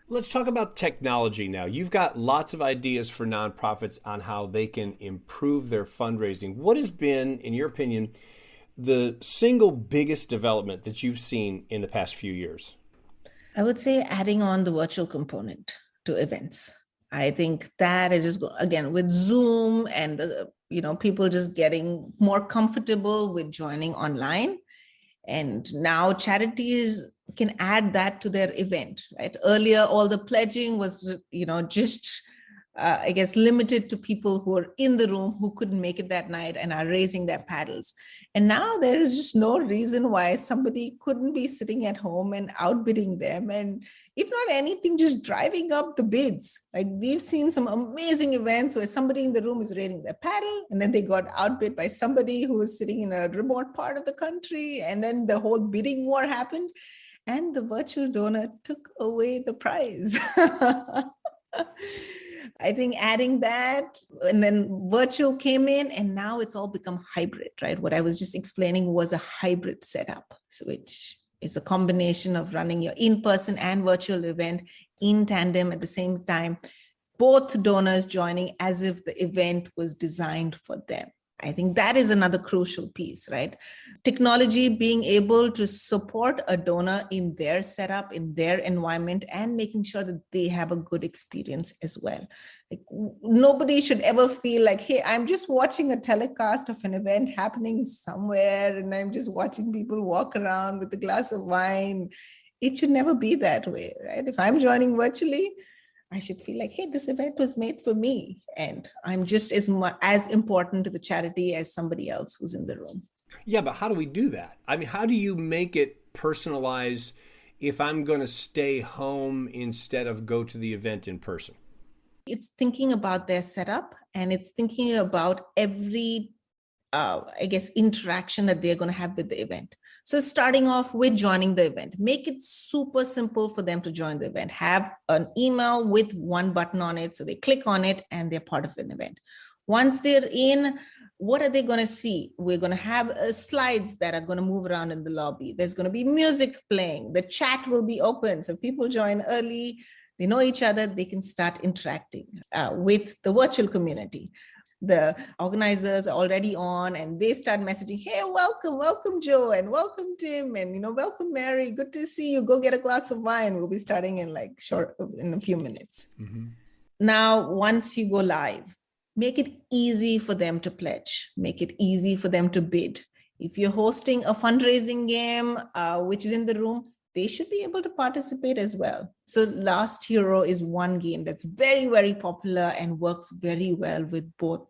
Let's talk about technology now. You've got lots of ideas for nonprofits on how they can improve their fundraising. What has been, in your opinion, the single biggest development that you've seen in the past few years? I would say adding on the virtual component to events. I think that is just again with Zoom and people just getting more comfortable with joining online, and now charities can add that to their event, right? Earlier all the pledging was just I guess limited to people who are in the room who couldn't make it that night and are raising their paddles. And now there is just no reason why somebody couldn't be sitting at home and outbidding them, and if not anything, just driving up the bids. Like we've seen some amazing events where somebody in the room is raising their paddle and then they got outbid by somebody who was sitting in a remote part of the country, and then the whole bidding war happened and the virtual donor took away the prize. I think adding that, and then virtual came in, and now it's all become hybrid, right? What I was just explaining was a hybrid setup, so which is a combination of running your in-person and virtual event in tandem at the same time, both donors joining as if the event was designed for them. I think that is another crucial piece, right? Technology being able to support a donor in their setup, in their environment, and making sure that they have a good experience as well. Like, nobody should ever feel like, hey, I'm just watching a telecast of an event happening somewhere and I'm just watching people walk around with a glass of wine. It should never be that way, right? If I'm joining virtually, I should feel like, hey, this event was made for me, and I'm just as important to the charity as somebody else who's in the room. Yeah, but how do we do that? I mean, how do you make it personalized if I'm going to stay home instead of go to the event in person? It's thinking about their setup, and it's thinking about every I guess, interaction that they're going to have with the event. So starting off with joining the event, make it super simple for them to join the event. Have an email with one button on it. So they click on it and they're part of an event. Once they're in, what are they going to see? We're going to have slides that are going to move around in the lobby. There's going to be music playing. The chat will be open. So people join early. They know each other. They can start interacting with the virtual community. The organizers are already on and they start messaging, hey, welcome Joe, and welcome Tim, and welcome Mary, good to see you, go get a glass of wine. We'll be starting in a few minutes. Mm-hmm. Now once you go live, make it easy for them to pledge, make it easy for them to bid. If you're hosting a fundraising game which is in the room, they should be able to participate as well. So Last Hero is one game that's very, very popular and works very well with both